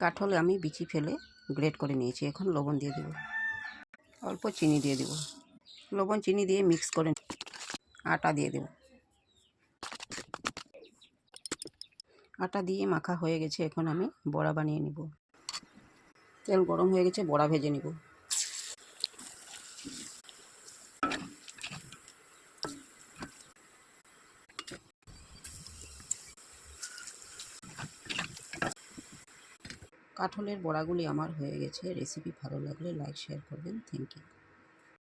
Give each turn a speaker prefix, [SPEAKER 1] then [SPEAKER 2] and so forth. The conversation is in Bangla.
[SPEAKER 1] কাঠল আমি বিচি ফেলে গ্রেট করে নিয়েছি। এখন লবণ দিয়ে দেব, অল্প চিনি দিয়ে দেব। লবণ চিনি দিয়ে মিক্স করে আটা দিয়ে দেব। আটা দিয়ে মাখা হয়ে গেছে। এখন আমি বড়া বানিয়ে নিব। তেল গরম হয়ে গেছে, বড়া ভেজে নিব। কাঠলের বড়াগুলি আমার হয়ে গেছে। রেসিপি ভালো লাগলে লাইক শেয়ার করবেন। Thank you.